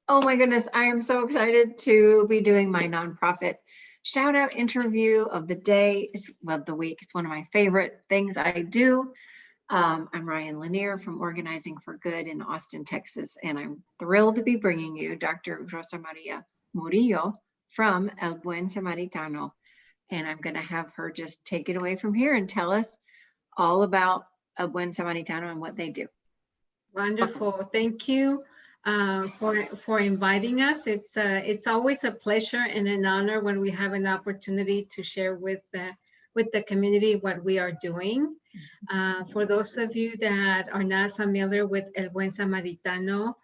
Oh my goodness, I am so excited to be doing my nonprofit shout out interview of the day. It's well, the week. It's one of my favorite things I do. I'm Ryan Lanier from Organizing for Good in Austin, Texas, and I'm thrilled to be bringing you Dr. Rosamaria Murillo from El Buen Samaritano. And I'm going to have her just take it away from here and tell us all about El Buen Samaritano and what they do. Wonderful. Thank you for inviting us. It's always a pleasure and an honor when we have an opportunity to share with the community what we are doing. For those of you that are not familiar with El Buen Samaritano,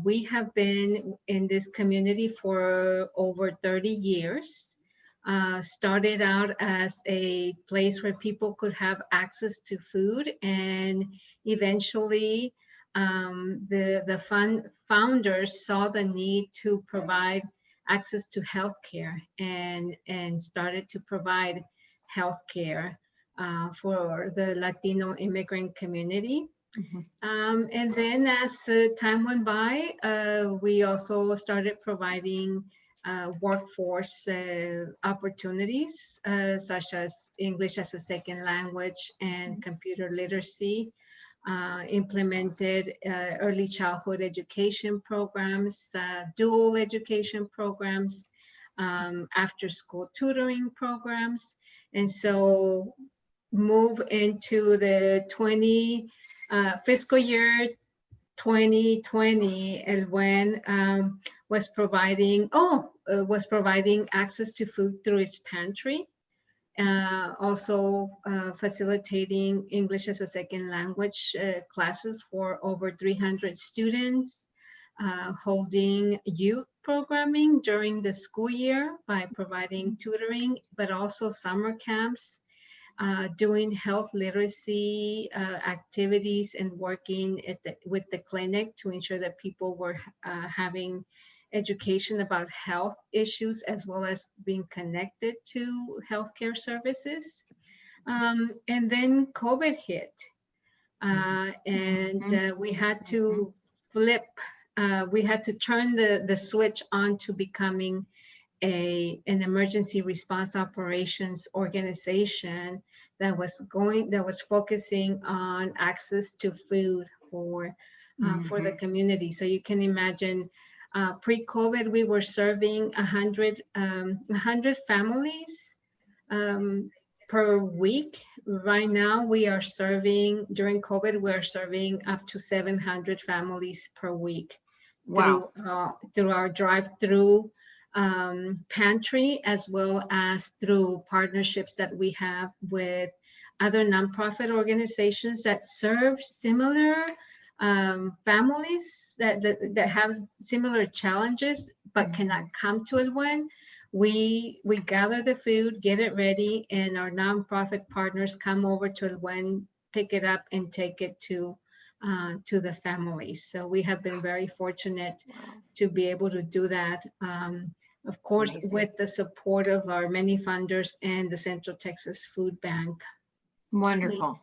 we have been in this community for over 30 years. Started out as a place where people could have access to food, and eventually the founders saw the need to provide access to healthcare and started to provide healthcare for the Latino immigrant community. And then as time went by, we also started providing workforce opportunities such as English as a second language and computer literacy, implemented early childhood education programs, dual education programs, after school tutoring programs. And so move into the fiscal year 2020, El Buen was providing access to food through its pantry, also facilitating English as a second language classes for over 300 students, holding youth programming during the school year by providing tutoring, but also summer camps, doing health literacy activities and working with the clinic to ensure that people were having education about health issues as well as being connected to healthcare services. And then COVID hit, and we had to flip, we had to turn the switch on to becoming an emergency response operations organization that was focusing on access to food for the community. So you can imagine, pre-COVID, we were serving 100 families per week. Right now, we are serving, during COVID, we're serving up to 700 families per week. Wow. Through our drive-through pantry, as well as through partnerships that we have with other nonprofit organizations that serve similar families that have similar challenges but cannot come to El Buen. We gather the food, get it ready, and our nonprofit partners come over to El Buen, pick it up, and take it to the families. So we have been very fortunate to be able to do that. Of course, amazing, with the support of our many funders and the Central Texas Food Bank. Wonderful.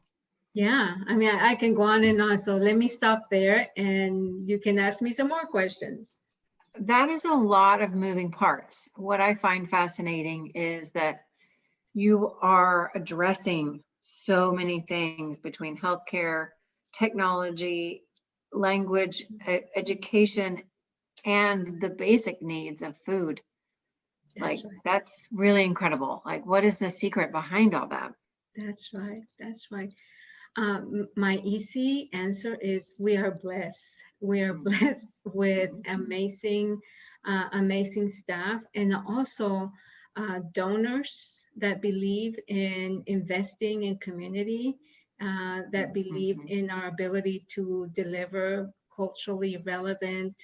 Yeah, I mean, I can go on and on. So let me stop there and you can ask me some more questions. That is a lot of moving parts. What I find fascinating is that you are addressing so many things between healthcare, technology, language, education, and the basic needs of food. That's right. That's really incredible. Like, what is the secret behind all that? That's right. That's right. My easy answer is we are blessed. We are blessed with amazing staff, and also donors that believe in investing in community, that believe in our ability to deliver culturally relevant,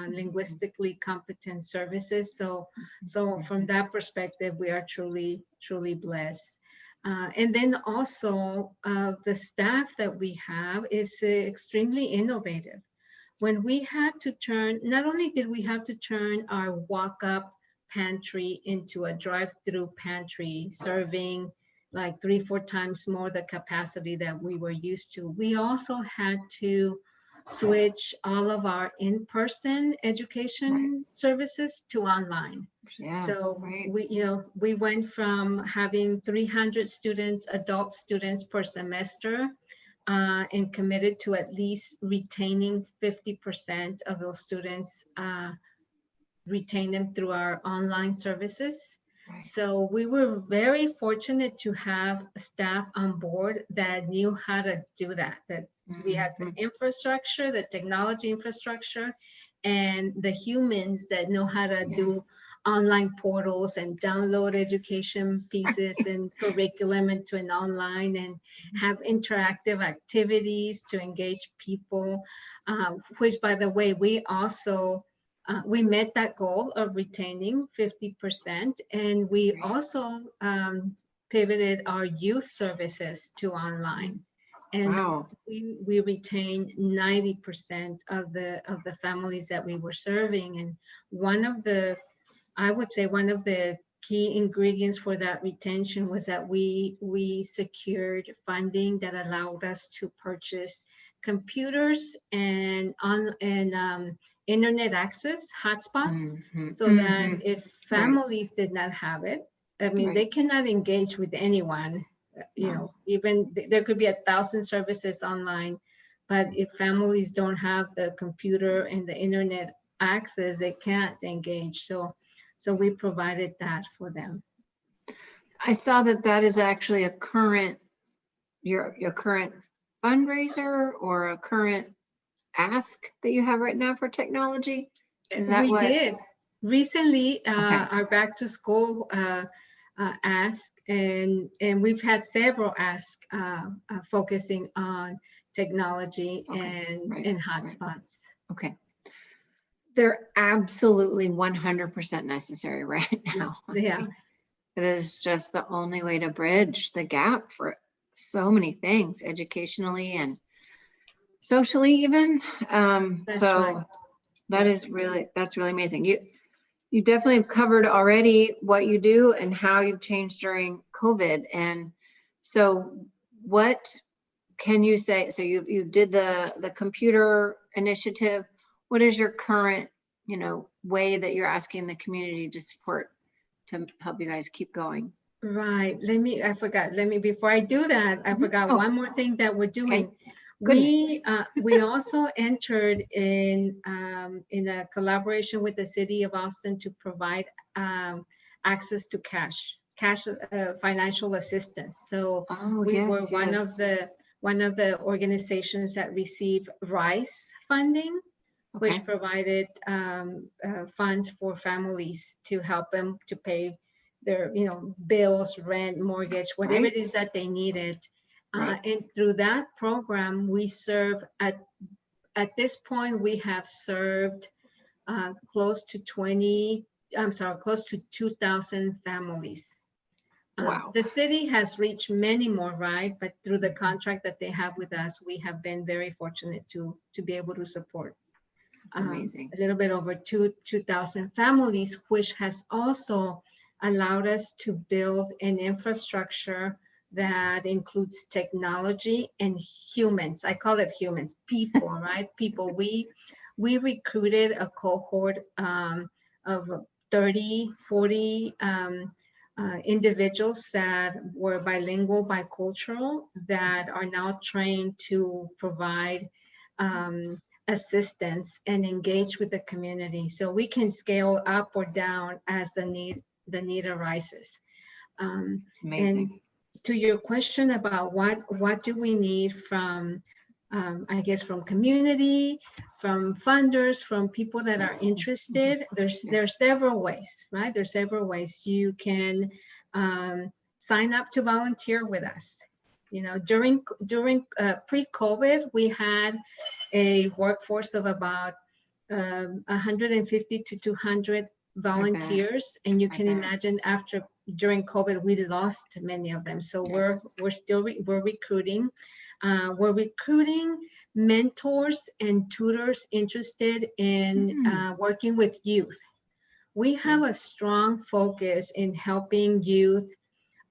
linguistically competent services. So from that perspective, we are truly, truly blessed. And then also the staff that we have is extremely innovative. When we had to turn, not only did we have to turn our walk-up pantry into a drive-through pantry, serving like 3-4 times more the capacity that we were used to, we also had to switch all of our in-person education services to online. Yeah. So Right. we went from having 300 students, adult students per semester, and committed to at least retaining 50% of those students, retain them through our online services. Right. So we were very fortunate to have staff on board that knew how to do that, that we had the infrastructure, the technology infrastructure, and the humans that know how to do online portals and download education pieces and curriculum into an online and have interactive activities to engage people, which, by the way, we also we met that goal of retaining 50%, and we also pivoted our youth services to online. And wow. we retained 90% of the families that we were serving. And I would say one of the key ingredients for that retention was that we secured funding that allowed us to purchase computers and internet access hotspots, so that if families did not have it, I mean, they cannot engage with anyone. Even there could be 1,000 services online, but if families don't have the computer and the internet access, they can't engage. So we provided that for them. I saw that is actually a current, your current fundraiser or a current ask that you have right now for technology. Is that we did recently our back to school ask, and we've had several asks focusing on technology and hotspots. Okay. They're absolutely 100% necessary right now. Yeah. It is just the only way to bridge the gap for so many things, educationally and socially even. That's really amazing. You definitely have covered already what you do and how you've changed during COVID. And so what can you say? So you did the computer initiative. What is your current, way that you're asking the community to support to help you guys keep going? Right. Before I do that, I forgot one more thing that we're doing. Okay. We also entered in a collaboration with the city of Austin to provide access to cash financial assistance. So we were one of the organizations that received RISE funding, which provided funds for families to help them to pay their bills, rent, mortgage, whatever it is that they needed. And through that program, we serve at this point, we have served close to 2,000 families. Wow. The city has reached many more, right? But through the contract that they have with us, we have been very fortunate to be able to support amazing. A little bit over 2,000 families, which has also allowed us to build an infrastructure that includes technology and humans. I call it humans, people, right? People. We recruited a cohort of 30, 40 individuals that were bilingual, bicultural, that are now trained to provide assistance and engage with the community. So we can scale up or down as the need arises. Amazing. And to your question about what do we need from, I guess, from community, from funders, from people that are interested, there's several ways, right? There's several ways you can sign up to volunteer with us. During pre-COVID, we had a workforce of about 150 to 200 volunteers, and you can imagine during COVID, we lost many of them. So we're recruiting. We're recruiting mentors and tutors interested in working with youth. We have a strong focus in helping youth,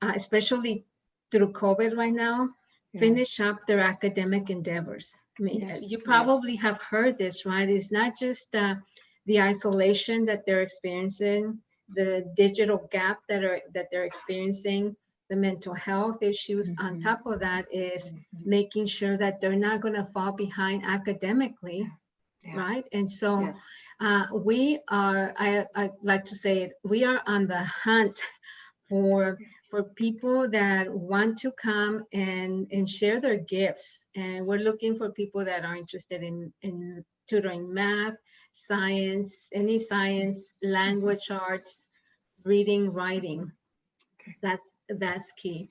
especially through COVID right now, finish up their academic endeavors. I mean, Yes, you probably yes. have heard this, right? It's not just the isolation that they're experiencing, the digital gap that they're experiencing, the mental health issues. On Mhm, top of that is mhm. making sure that they're not going to fall behind academically, Yeah, right? And so yes. we are, I like to say it, we are on the hunt for Yes. people that want to come and share their gifts. And we're looking for people that are interested in tutoring math, science, Mhm. language arts, reading, writing. Okay. That's key.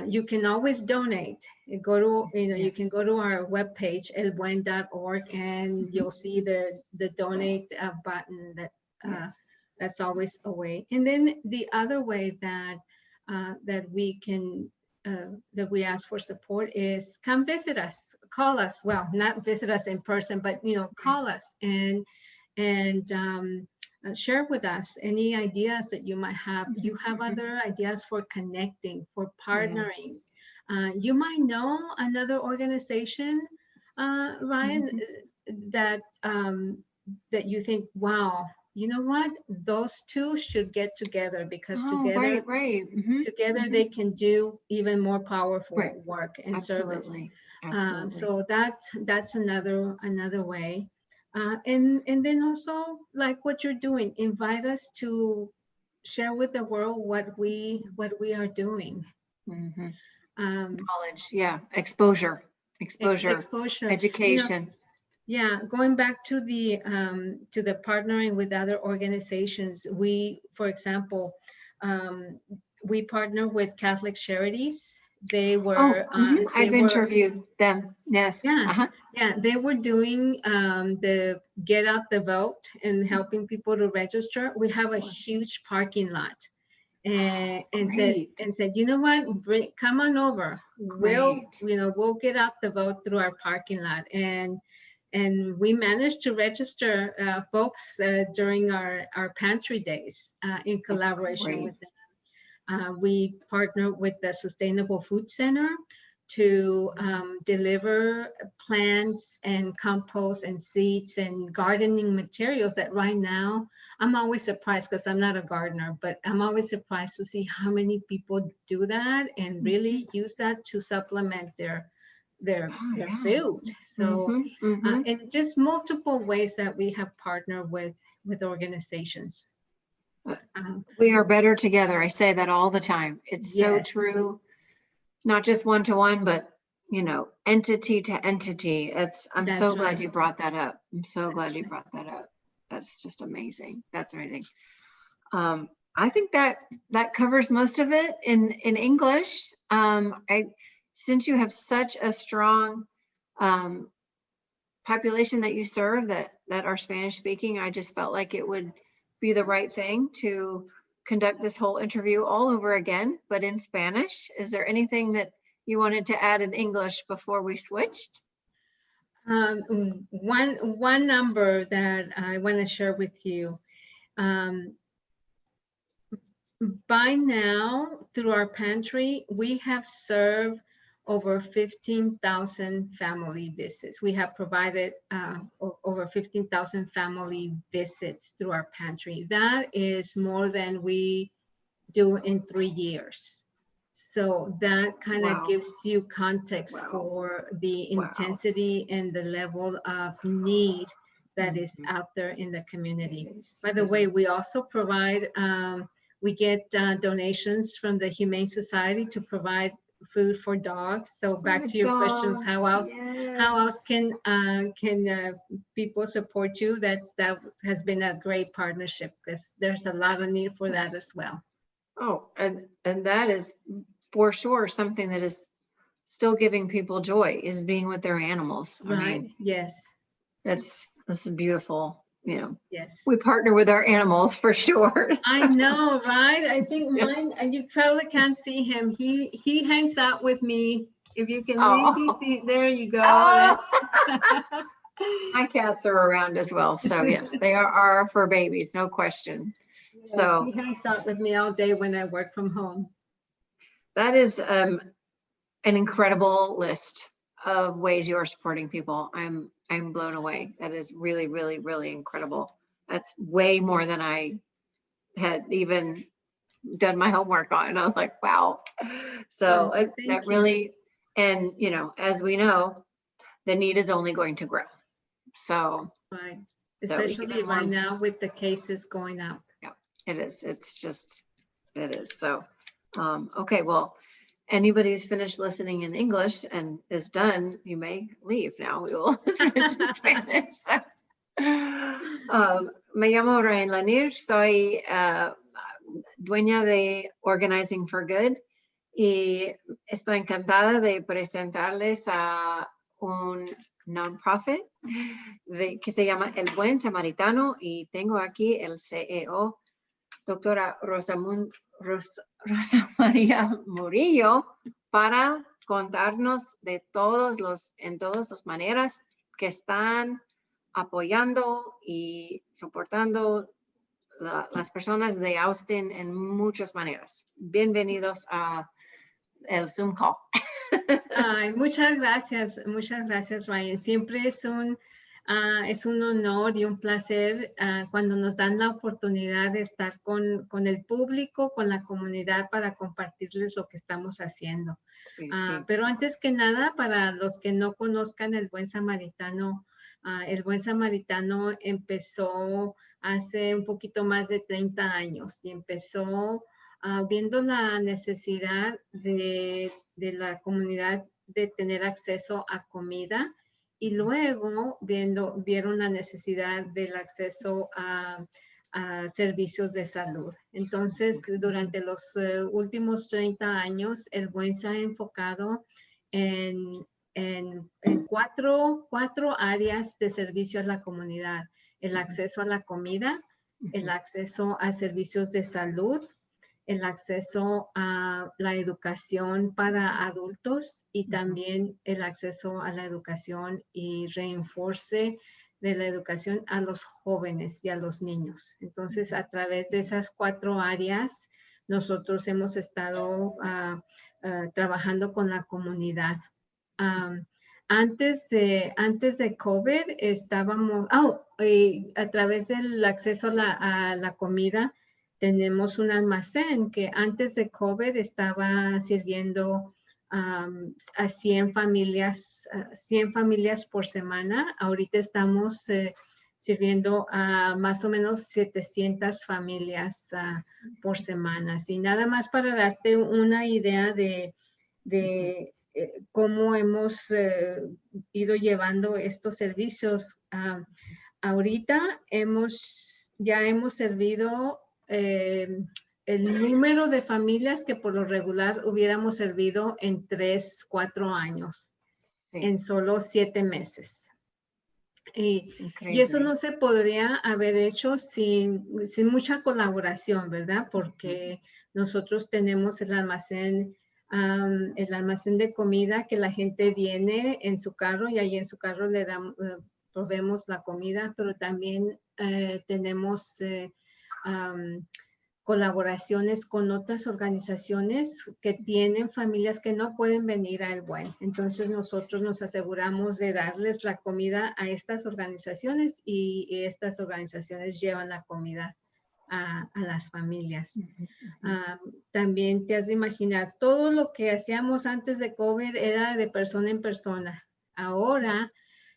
You can always donate. Go to, you can Yes. go to our webpage, elbuen.org, and Mhm. you'll see the donate button uh, Yes. that's always a way. And then the other way that we can that we ask for support is come visit us, call us. Well, not visit us in person, but Right. call us and share with us any ideas that you might have. You Mhm, have mhm. other ideas for connecting, for partnering. Yes. You might know another organization, Ryan, Mhm. that you think, wow, you know what? Those two should get together because Oh, right, right. Mhm, together mhm. they can do even more Right. powerful work and service. Absolutely. Absolutely. So that's another way. And then also like what you're doing, invite us to share with the world what we are doing. Mhm. Um, Knowledge. Yeah. Exposure. Exposure. exposure. Education. Yeah, going back to the partnering with other organizations, for example, um, we partner with Catholic Charities. They Oh, were mhm. they I've were interviewed them. Yes. yeah, Uh-huh. yeah, they were doing the get out the vote and helping people to register. We have a huge parking lot, Great. and said, you know what, come on over. Great. We'll get out the vote through our parking lot, and we managed to register folks during our pantry days in That's collaboration great. with them. We partner with the Sustainable Food Center to deliver plants and compost and seeds and gardening materials that right now I'm always surprised because I'm not a gardener, but I'm always surprised to see how many people do that and Mhm. really use that to supplement Oh, their yeah. food. So Mhm. Mhm. and just multiple ways that we have partnered with organizations. Uh, Um, We are better together. I say that all the time. It's so yes, true. Not just one to one, but entity to entity. I'm so that's glad right. you brought that up. I'm so glad That's you right. brought that up. That's just amazing. That's amazing. I think that covers most of it in English. Since you have such a strong um, population that you serve that are Spanish speaking, I just felt like it would be the right thing to conduct this whole interview all over again, but in Spanish. Is there anything that you wanted to add in English before we switched? One number that I want to share with you. Um, by now, through our pantry, we have served over 15,000 family visits. We have provided over 15,000 family visits through our pantry. That is more than we do in 3 years. So that kind of Wow. gives you context Wow. for the Wow. intensity and the level of need that is Mhm. out there in the community. It is. By the It way, we is. also provide, we get donations from the Humane Society to provide food for dogs. So For back the to your questions, dogs. how else Yes. can people support you? That has been a great partnership because there's a lot of need for that Yes. as well. Oh, and that is for sure something that is still giving people joy is being with their animals. I Right? mean, Yes. that's beautiful. Yes. We partner with our animals for sure. I know, right? I think Yeah. mine, and you probably can't see him. He hangs out with me. If you can maybe Oh, see, there you go. oh, That's my cats are around as well. So yes, they are our fur babies, no question. yes, he So hangs out with me all day when I work from home. that is an incredible list of ways you are supporting people. I'm blown away. That is really, really, really incredible. That's way more than I had even done my homework on. And I was like, wow. So Oh, that thank you. really, and you know, as we know, the need is only going to grow. So Right. So Especially even more- right now with the cases going up. it is. It's just, it is. So, okay, well, anybody who's finished listening in English and is done, you may leave now. We will switch to Spanish. So, me llamo Ryan Lanier. Soy dueña de Organizing for Good y estoy encantada de presentarles a un non-profit que se llama El Buen Samaritano y tengo aquí el CEO, doctora Rosamaria Murillo, para contarnos de en todas las maneras que están apoyando y soportando las personas de Austin en muchas maneras. Bienvenidos a el Zoom call. Ay, muchas gracias, Ryan. Siempre es un honor y un placer cuando nos dan la oportunidad de estar con el público, con la comunidad para compartirles lo que estamos haciendo. Sí, sí. Pero antes que nada, para los que no conozcan el Buen Samaritano empezó hace un poquito más de 30 años y empezó viendo la necesidad de la comunidad de tener acceso a comida y luego vieron la necesidad del acceso a servicios de salud. Entonces, durante los últimos 30 años, el Buen se ha enfocado en cuatro áreas de servicio a la comunidad: el acceso a la comida, el acceso a servicios de salud, el acceso a la educación para adultos y también el acceso a la educación y reenforce de la educación a los jóvenes y a los niños. Entonces, a través de esas 4 áreas, nosotros hemos estado trabajando con la comunidad. Antes de COVID estábamos, a través del acceso a la comida, tenemos un almacén que antes de COVID estaba sirviendo a 100 familias por semana. Ahorita estamos sirviendo a más o menos 700 familias por semana. Y nada más para darte una idea de cómo hemos ido llevando estos servicios. Ahorita ya hemos servido el número de familias que por lo regular hubiéramos servido en 3-4 años, Sí. en solo 7 meses. Y eso no se podría haber hecho sin mucha colaboración, ¿verdad? Porque nosotros tenemos el almacén de comida que la gente viene en su carro y ahí en su carro le proveemos la comida, pero también tenemos colaboraciones con otras organizaciones que tienen familias que no pueden venir a El Buen. Entonces nosotros nos aseguramos de darles la comida a estas organizaciones y estas organizaciones llevan la comida a las familias. También te has de imaginar, todo lo que hacíamos antes de COVID era de persona en persona. Ahora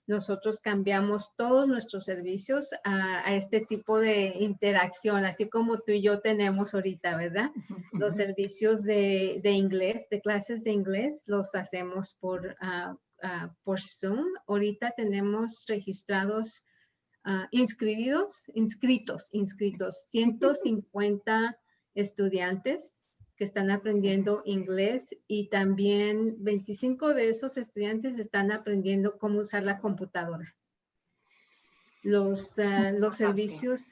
nosotros cambiamos todos nuestros servicios a este tipo de interacción, así como tú y yo tenemos ahorita, ¿verdad? Los servicios de inglés, de clases de inglés, los hacemos por Zoom. Ahorita tenemos registrados, inscritos, 150 estudiantes que están aprendiendo inglés y también 25 de esos estudiantes están aprendiendo cómo usar la computadora. Los servicios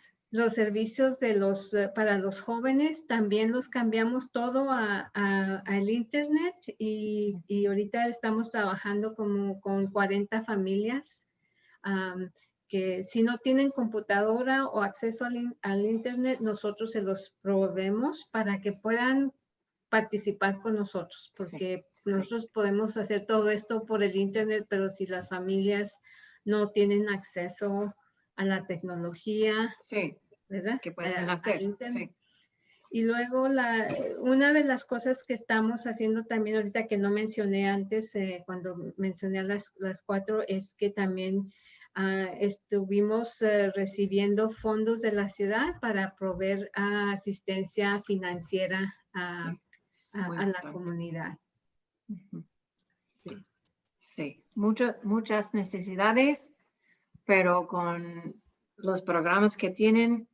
para los jóvenes también los cambiamos todo al internet y ahorita estamos trabajando con 40 familias que si no tienen computadora o acceso al internet, nosotros se los proveemos para que puedan participar con nosotros, porque nosotros podemos hacer todo esto por el internet, pero si las familias no tienen acceso a la tecnología, Sí, ¿verdad? ¿qué pueden Al hacer? internet. Sí. Y luego una de las cosas que estamos haciendo también ahorita que no mencioné antes, cuando mencioné a las 4, es que también estuvimos recibiendo fondos de la ciudad para proveer asistencia financiera Sí, es muy a la importante. comunidad. Ujú. Sí. Sí, muchas necesidades, pero con los programas que tienen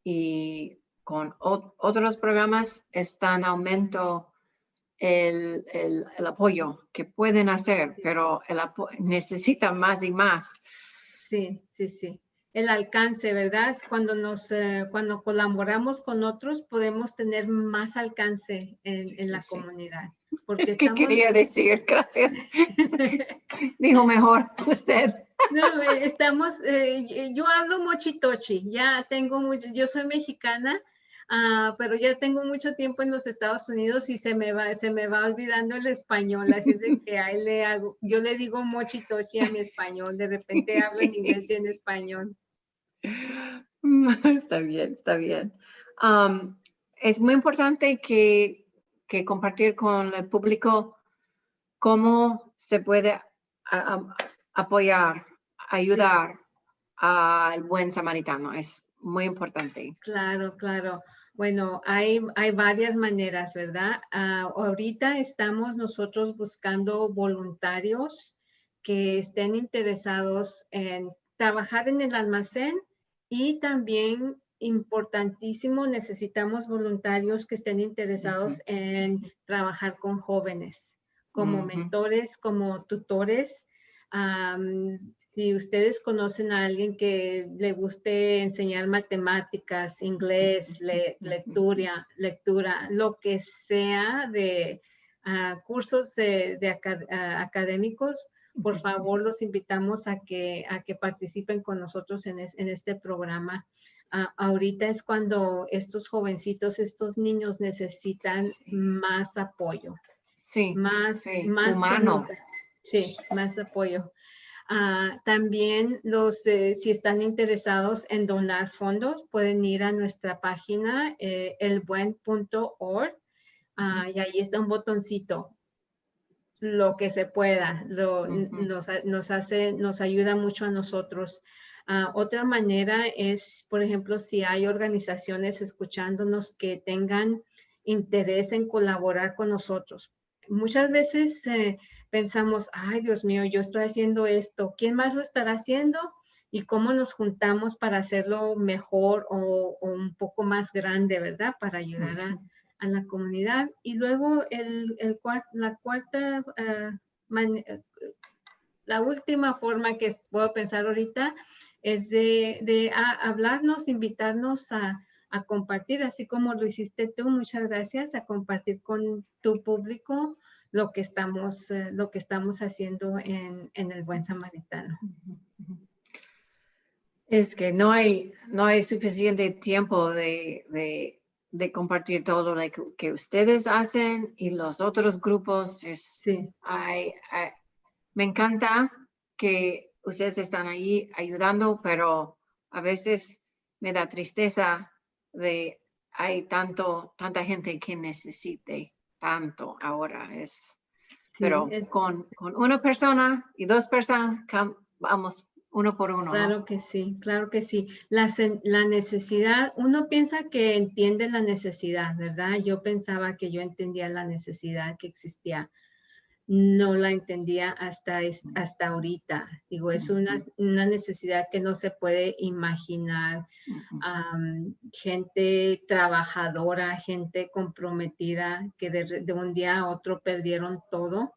y con otros programas está en aumento el apoyo que pueden hacer, pero necesitan más y más. Sí, sí, sí. El alcance, ¿verdad? Cuando colaboramos con otros, podemos tener más alcance Sí, en sí, la sí. comunidad. Porque Es que estamos, quería decir, gracias. Dijo mejor usted. no, yo hablo mochitochi, ya tengo mucho, yo soy mexicana, pero ya tengo mucho tiempo en los Estados Unidos y se me va olvidando el español, así es de que ahí yo le digo mochitochi a mi español, de repente hablo en inglés y en español. Está bien, está bien. Es muy importante que compartir con el público cómo se puede apoyar, ayudar al buen samaritano. Es muy importante. Claro, claro. Bueno, hay varias maneras, ¿verdad? Ahorita estamos nosotros buscando voluntarios que estén interesados en trabajar en el almacén y también, importantísimo, necesitamos voluntarios que estén interesados en trabajar con jóvenes, como mentores, como tutores. Si ustedes conocen a alguien que le guste enseñar matemáticas, inglés, lectura, lo que sea de cursos académicos, por favor los invitamos a que participen con nosotros en este programa. Ahorita es cuando estos jovencitos, estos niños necesitan más apoyo, Sí, más humano. sí, más apoyo. También si están interesados en donar fondos, pueden ir a nuestra página, elbuen.org, y ahí está un botoncito, lo que se pueda, nos ayuda mucho a nosotros. Otra manera es, por ejemplo, si hay organizaciones escuchándonos que tengan interés en colaborar con nosotros. Muchas veces pensamos, ay, Dios mío, yo estoy haciendo esto, ¿quién más lo estará haciendo? Y cómo nos juntamos para hacerlo mejor o un poco más grande, ¿verdad? Para ayudar a la comunidad. Y luego la última forma que puedo pensar ahorita es de hablarnos, invitarnos a compartir, así como lo hiciste tú, muchas gracias, a compartir con tu público lo que estamos haciendo en el Buen Samaritano. Es que no hay suficiente tiempo de compartir todo lo que ustedes hacen y los otros grupos. Sí. Me encanta que ustedes están ahí ayudando, pero a veces me da tristeza de hay tanta gente que necesite tanto ahora. Pero con una persona y 2 personas vamos uno por uno, Claro ¿no? que sí, claro que sí. La necesidad, uno piensa que entiende la necesidad, ¿verdad? Yo pensaba que yo entendía la necesidad que existía. No la entendía hasta ahorita. Digo, es una necesidad que no se puede imaginar. Gente trabajadora, gente comprometida, que de un día a otro perdieron todo.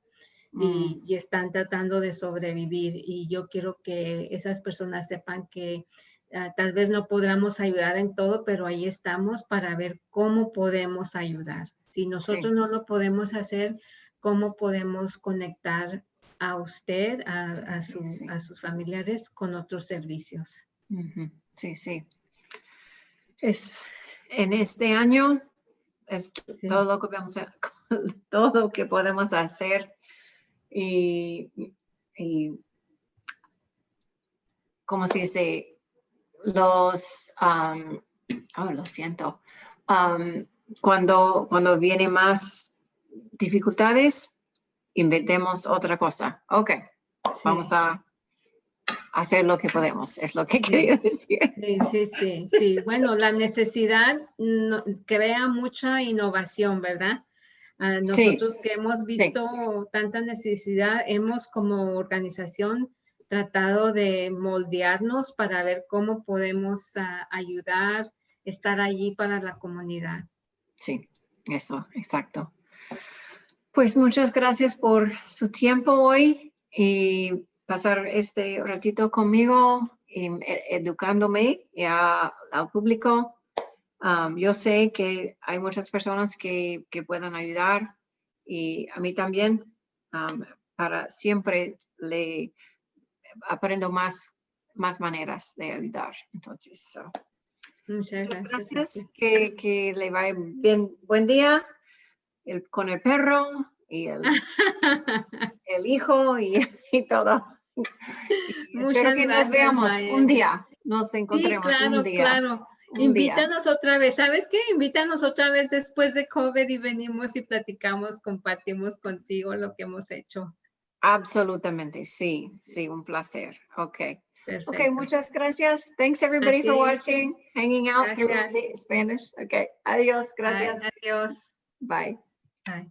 Y están tratando de sobrevivir. Y yo quiero que esas personas sepan que tal vez no podamos ayudar en todo, pero ahí estamos para ver cómo podemos ayudar. Si nosotros no lo podemos hacer, ¿cómo podemos conectar a usted, a sus familiares con otros servicios? Sí, sí. En este año es todo lo que vamos a todo que podemos hacer y ¿cómo se dice? Los, lo siento, cuando viene más dificultades, inventemos otra cosa. Ok, Sí. vamos a hacer lo que podemos, es lo que quería decir. Sí. Bueno, la necesidad crea mucha innovación, ¿verdad? Nosotros que hemos visto tanta necesidad, hemos como organización tratado de moldearnos para ver cómo podemos ayudar, estar allí para la comunidad. Sí, eso, exacto. Pues muchas gracias por su tiempo hoy y pasar este ratito conmigo, educándome al público. Yo sé que hay muchas personas que puedan ayudar y a mí también, para siempre le aprendo más maneras de ayudar. Entonces, Muchas gracias. Que le vaya bien, buen día con el perro y el hijo y todo. Y espero que nos veamos un día, nos encontremos un día. Claro. Invítanos otra vez. ¿Sabes qué? Invítanos otra vez después de COVID y venimos y platicamos, compartimos contigo lo que hemos hecho. Absolutamente, sí, un placer. Okay. Perfecto. Okay, muchas gracias. Thanks everybody for watching, hanging out through the Spanish. Okay, adiós, gracias. Adiós. Bye. Bye.